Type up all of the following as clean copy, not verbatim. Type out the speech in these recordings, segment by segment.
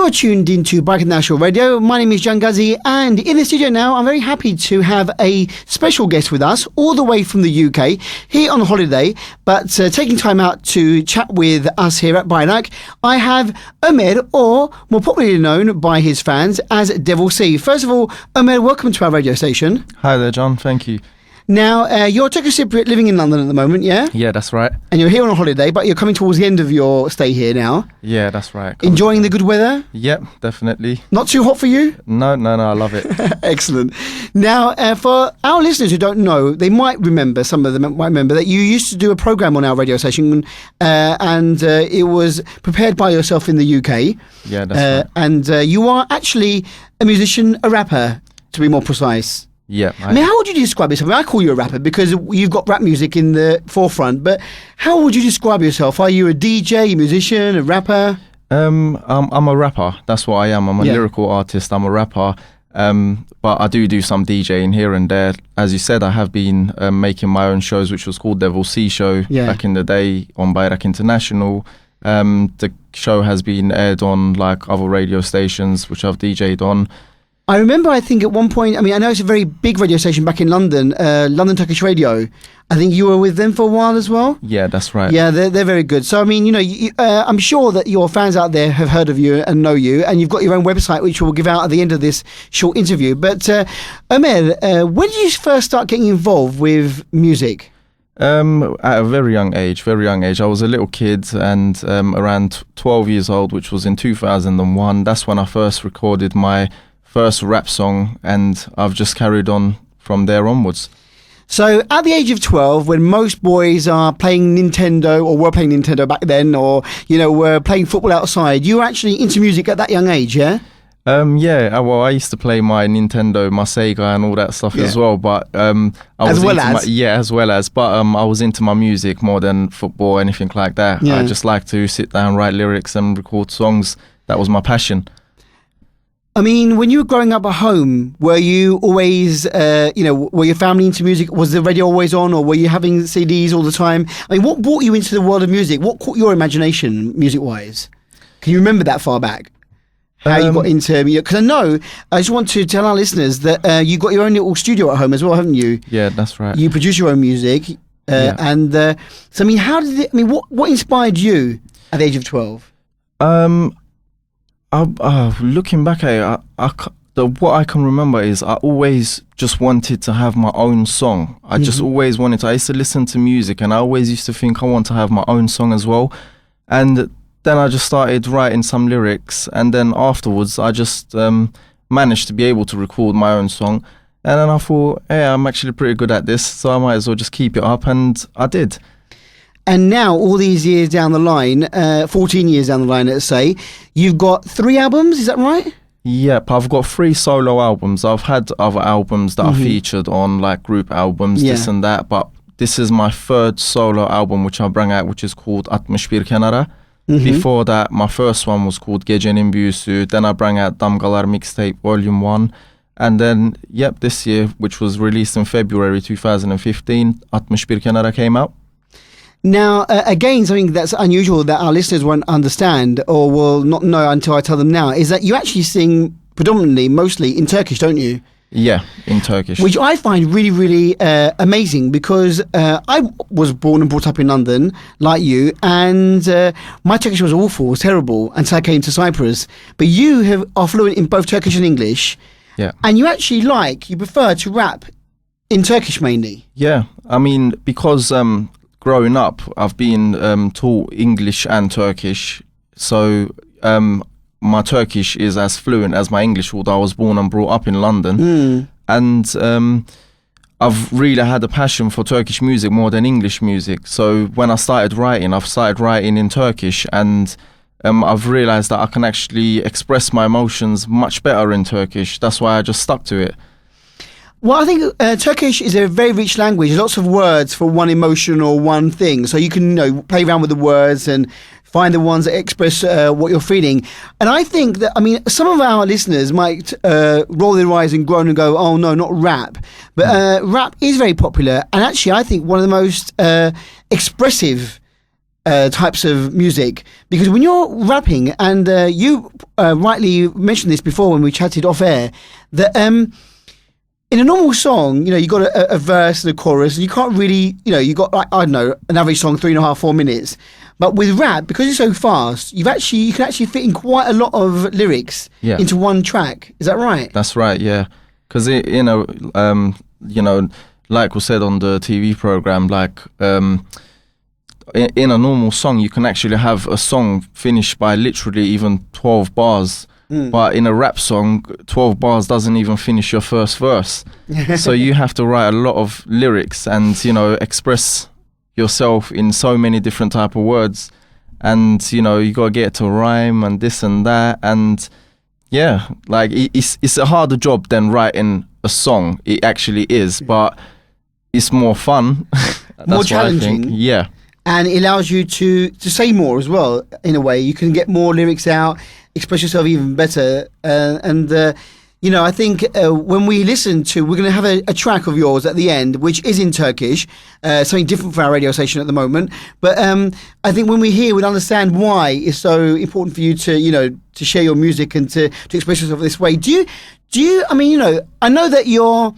You're tuned into Bayrak International Radio. My name is Jan Ghazi, and in the studio now, I'm very happy to have a special guest with us, all the way from the UK, here on holiday, but taking time out to chat with us here at Bayrak. I have Ömer, or more popularly known by his fans as DevilC. First of all, Ömer, welcome to our radio station. Hi there, John. Thank you. Now, you're a Turkish Cypriot living in London at the moment, yeah? Yeah, that's right. And you're here on a holiday, but you're coming towards the end of your stay here now. Yeah, that's right. Enjoying the good weather? Yep, definitely. Not too hot for you? No, I love it. Excellent. Now, for our listeners who don't know, they might remember, some of them might remember, that you used to do a programme on our radio station, and it was prepared by yourself in the UK. Yeah, that's right. And you are actually a musician, a rapper, to be more precise. Yeah. I mean, how would you describe yourself? I mean, I call you a rapper because you've got rap music in the forefront, but how would you describe yourself? Are you a DJ, a musician, a rapper? I'm a rapper. That's what I am. I'm a lyrical artist. I'm a rapper. But I do some DJing here and there. As you said, I have been making my own shows, which was called DevilC Show back in the day on Bayrak International. The show has been aired on like other radio stations, which I've DJ'd on. I remember, I think at one point, I mean, I know it's a very big radio station back in London, London Turkish Radio. I think you were with them for a while as well? Yeah, that's right. Yeah, they're very good. So, I mean, you know, I'm sure that your fans out there have heard of you and know you, and you've got your own website, which we'll give out at the end of this short interview. But, Ömer, when did you first start getting involved with music? At a very young age. I was a little kid, and around 12 years old, which was in 2001, that's when I first recorded my first rap song, and I've just carried on from there onwards. So at the age of 12, when most boys are playing Nintendo, or were playing Nintendo back then, or, you know, were playing football outside, you were actually into music at that young age, yeah? Yeah, well, I used to play my Nintendo, my Sega and all that stuff as well, but I was into my music more than football or anything like that. I just like to sit down, write lyrics and record songs. That was my passion. I mean, when you were growing up at home, were you always, were your family into music? Was the radio always on, or were you having CDs all the time? I mean, what brought you into the world of music? What caught your imagination, music-wise? Can you remember that far back? How you got into music? Because I just want to tell our listeners that you got your own little studio at home as well, haven't you? Yeah, that's right. You produce your own music. And so, I mean, what inspired you at the age of 12? Looking back at it, what I can remember is I always just wanted to have my own song. I just always wanted to. I used to listen to music, and I always used to think I want to have my own song as well. And then I just started writing some lyrics, and then afterwards I just managed to be able to record my own song. And then I thought, hey, I'm actually pretty good at this, so I might as well just keep it up, and I did. And now, all these years down the line, 14 years down the line, let's say, you've got 3 albums, is that right? Yep, I've got 3 solo albums. I've had other albums that I featured on, like group albums, this and that, but this is my 3rd solo album, which I bring out, which is called 61 Kenara. Before that, my first one was called Gecenin Büyüsü. Then I bring out Damgalar Mixtape Volume 1. And then, this year, which was released in February 2015, 61 Kenara came out. Now, again, something that's unusual that our listeners won't understand or will not know until I tell them now is that you actually sing predominantly, mostly in Turkish, don't you? Yeah, in Turkish. Which I find really, really amazing because I was born and brought up in London, like you, and my Turkish was awful, was terrible, until I came to Cyprus. But you are fluent in both Turkish and English. Yeah. And you actually you prefer to rap in Turkish mainly. Yeah, I mean, because growing up, I've been taught English and Turkish, so my Turkish is as fluent as my English, although I was born and brought up in London. And I've really had a passion for Turkish music more than English music. So when I started writing, I've started writing in Turkish, and I've realised that I can actually express my emotions much better in Turkish. That's why I just stuck to it. Well, I think Turkish is a very rich language. There's lots of words for one emotion or one thing. So you can play around with the words and find the ones that express what you're feeling. And I think that, I mean, some of our listeners might roll their eyes and groan and go, oh, no, not rap. But rap is very popular. And actually, I think one of the most expressive types of music, because when you're rapping, and you rightly mentioned this before when we chatted off air, that in a normal song, you got a verse and a chorus, and you can't really, you got, like, I don't know, an average song 3.5, 4 minutes. But with rap, because it's so fast, you can actually fit in quite a lot of lyrics into one track. Is that right? That's right, yeah. Because like we said on the TV program, like in a normal song, you can actually have a song finished by literally even 12 bars. But in a rap song, 12 bars doesn't even finish your first verse. So you have to write a lot of lyrics and, express yourself in so many different type of words. And, you got to get it to rhyme and this and that. And yeah, like it's a harder job than writing a song. It actually is, but it's more fun. More challenging. Yeah. And it allows you to say more as well, in a way. You can get more lyrics out, express yourself even better. I think when we listen to, we're going to have a track of yours at the end, which is in Turkish, something different for our radio station at the moment. But I think when we hear, we'll understand why it's so important for you to, to share your music and to express yourself this way. Do you, I know that you're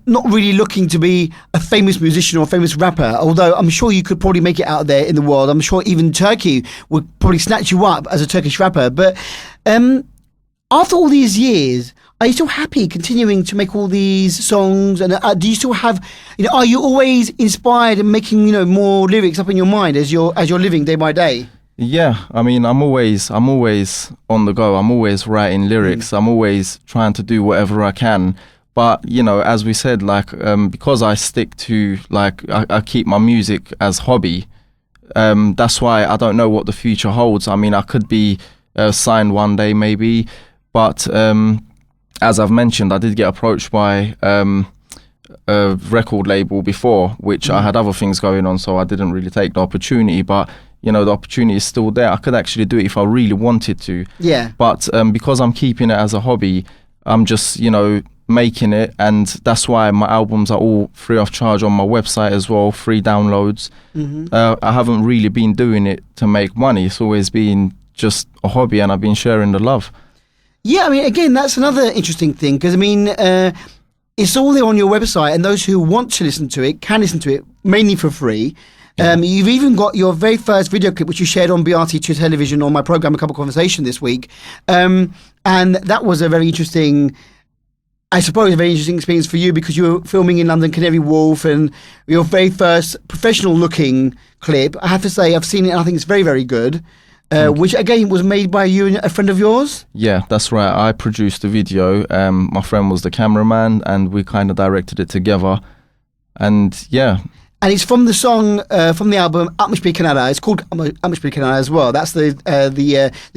not really looking to be a famous musician or a famous rapper, although I'm sure you could probably make it out there in the world. I'm sure even Turkey would probably snatch you up as a Turkish rapper. But after all these years, are you still happy continuing to make all these songs? And do you still have, are you always inspired and making, more lyrics up in your mind as you're living day by day? Yeah, I'm always on the go. I'm always writing lyrics. I'm always trying to do whatever I can. But, as we said, like, because I stick to, like, I keep my music as hobby, that's why I don't know what the future holds. I could be signed one day maybe, but as I've mentioned, I did get approached by a record label before, which I had other things going on, so I didn't really take the opportunity. But, the opportunity is still there. I could actually do it if I really wanted to. Yeah. But because I'm keeping it as a hobby, I'm just, making it, and that's why my albums are all free of charge on my website as well, free downloads. I haven't really been doing it to make money. It's always been just a hobby, and I've been sharing the love. Yeah, again, that's another interesting thing, because it's all there on your website, and those who want to listen to it can listen to it mainly for free. You've even got your very first video clip, which you shared on BRT2 television on my program, A Couple Conversation, this week, and that was a very interesting experience for you, because you were filming in London, Canary Wharf, and your very first professional-looking clip. I have to say, I've seen it, and I think it's very, very good, which, again, was made by you and a friend of yours? Yeah, that's right. I produced the video. My friend was the cameraman, and we kind of directed it together. And, yeah. And it's from the song, from the album, Atmış Bir Kenara. It's called Atmış Bir Kenara as well. That's the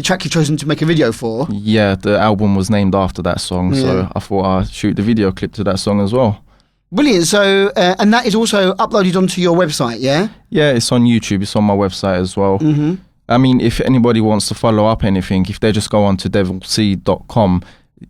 track you've chosen to make a video for. Yeah, the album was named after that song, so I thought I'd shoot the video clip to that song as well. Brilliant. So, and that is also uploaded onto your website, yeah? Yeah, it's on YouTube. It's on my website as well. If anybody wants to follow up anything, if they just go on to DevilC.com,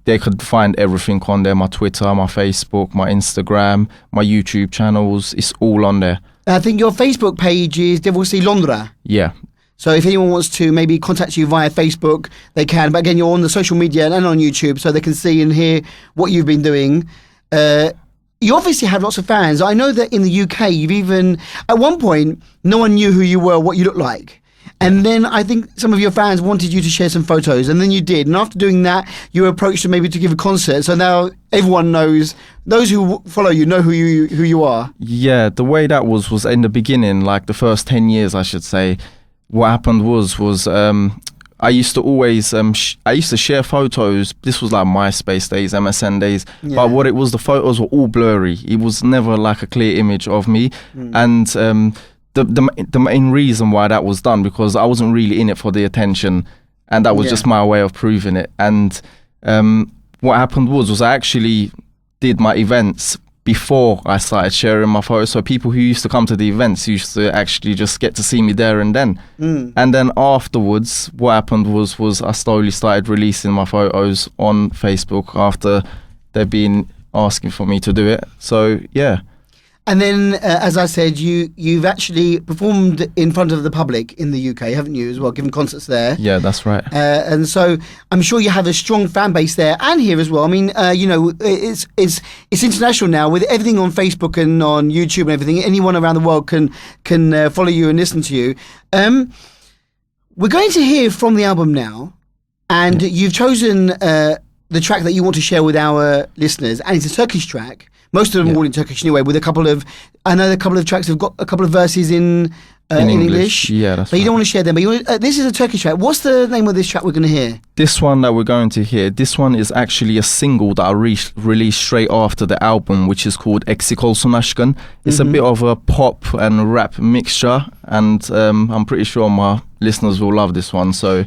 they could find everything on there. My Twitter, my Facebook, my Instagram, my YouTube channels. It's all on there. I think your Facebook page is DevilC Londra. Yeah. So if anyone wants to maybe contact you via Facebook, they can. But again, you're on the social media and on YouTube, so they can see and hear what you've been doing. You obviously have lots of fans. I know that in the UK, you've even, at one point, no one knew who you were, what you looked like. And then I think some of your fans wanted you to share some photos, and then you did. And after doing that, you were approached to maybe to give a concert. So now everyone knows, those who follow you know who you are. Yeah, the way that was in the beginning, like the first 10 years, I should say. What happened was I used to always I used to share photos. This was like MySpace days, MSN days. Yeah. But what it was, the photos were all blurry. It was never like a clear image of me, and the main reason why that was done, because I wasn't really in it for the attention, and that was just my way of proving it. And what happened was I actually did my events before I started sharing my photos, so people who used to come to the events used to actually just get to see me there and then. And then afterwards, what happened was I slowly started releasing my photos on Facebook after they've been asking for me to do it. So yeah. And then, as I said, you've actually performed in front of the public in the UK, haven't you, as well, given concerts there? Yeah, that's right. And so I'm sure you have a strong fan base there and here as well. I mean, it's international now with everything on Facebook and on YouTube and everything. Anyone around the world can follow you and listen to you. We're going to hear from the album now, and you've chosen the track that you want to share with our listeners, and it's a Turkish track. Most of them are all in Turkish anyway, with I know a couple of tracks have got a couple of verses in English. Yeah, that's But you don't want to share them. But this is a Turkish track. What's the name of this track we're going to hear? This one that we're going to hear, this one is actually a single that I released straight after the album, which is called Eksik Olsun Aşkın. It's a bit of a pop and rap mixture, and I'm pretty sure my listeners will love this one. So,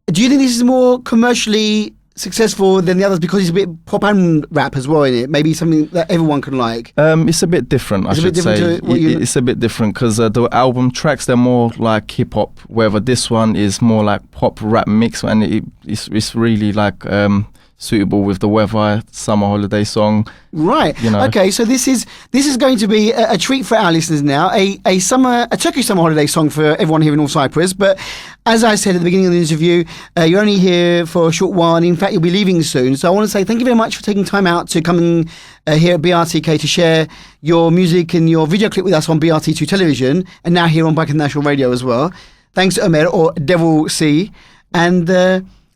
do you think this is more commercially successful than the others because it's a bit pop and rap as well in it? Maybe something that everyone can like. It's a bit different, I should say. It's a bit different because the album tracks, they're more like hip hop, whether this one is more like pop rap mix, and it's really like suitable with the weather, summer holiday song. Right. Okay, so this is going to be a treat for our listeners now. A Turkish summer holiday song for everyone here in North Cyprus. But as I said at the beginning of the interview, you're only here for a short while, and in fact you'll be leaving soon. So I want to say thank you very much for taking time out to come and here at BRTK to share your music and your video clip with us on BRT2 television, and now here on Bayrak International Radio as well. Thanks to Ömer or DevilC, and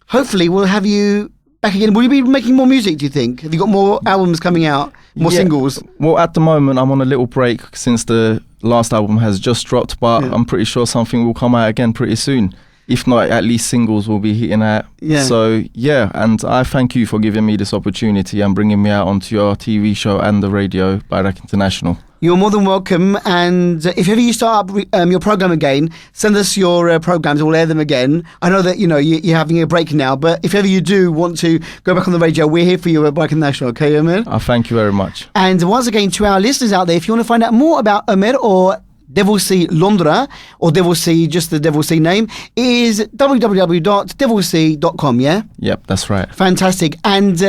hopefully we'll have you back again. Will you be making more music, do you think? Have you got more albums coming out? More singles? Well, at the moment, I'm on a little break since the last album has just dropped, but I'm pretty sure something will come out again pretty soon. If not, at least singles will be hitting out. Yeah. So, yeah, and I thank you for giving me this opportunity and bringing me out onto your TV show and the radio, Bayrak International. You're more than welcome, and if ever you start up your program again, send us your programs. We'll air them again. I know that you're having a break now, but if ever you do want to go back on the radio, we're here for you at Bayrak International. Okay, Ömer? Thank you very much. And once again, to our listeners out there, if you want to find out more about Ömer or DevilC Londra, or DevilC, just the DevilC name, is www.devilc.com, yeah? Yep, that's right. Fantastic. And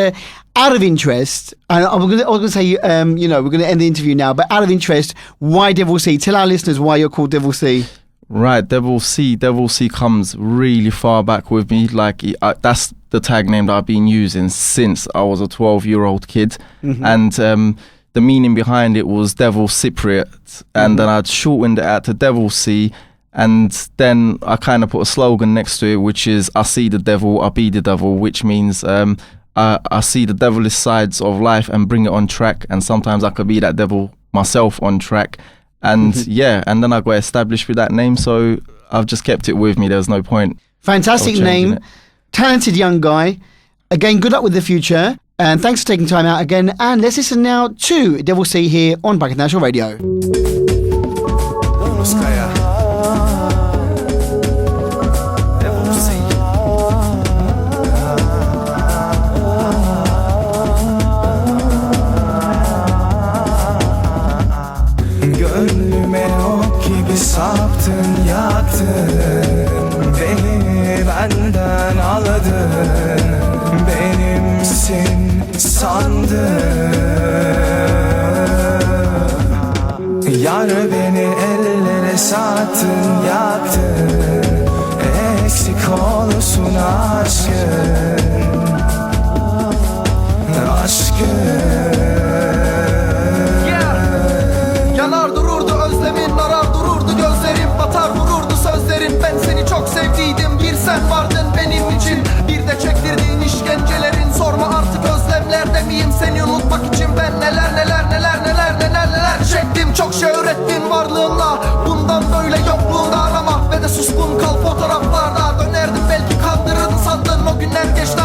out of interest, and I was going to say, we're going to end the interview now, but out of interest, why DevilC? Tell our listeners why you're called DevilC. Right, DevilC comes really far back with me. Like, that's the tag name that I've been using since I was a 12-year-old kid. And the meaning behind it was Devil Cypriot, and then I'd shortened it out to DevilC, and then I kind of put a slogan next to it, which is I see the devil, I be the devil, which means I see the devilish sides of life and bring it on track, and sometimes I could be that devil myself on track. And and then I got established with that name, so I've just kept it with me. There's no point. Fantastic name, talented young guy. Again, good luck with the future, and thanks for taking time out again. And let's listen now to DevilC here on Bayrak International Radio. Saptın, yaktın, beni benden aldın, benimsin sandın. Yar beni ellere sattın, yaktın, eksik olsun aşkın, aşkın. Yanar dururdu özlemin, arar dururdu gözlerim, batar vururdu sözlerim. Ben seni çok sevdiydim, bir sen vardın benim için. Bir de çektirdiğin işkencelerin, sorma artık özlemlerde miyim? Seni unutmak için ben neler çektim. Çok şey öğrettin varlığınla, bundan böyle yokluğunda arama. Ve de suskun kal fotoğraflarda, dönerdim belki kandırırdın sandın. O günler geçti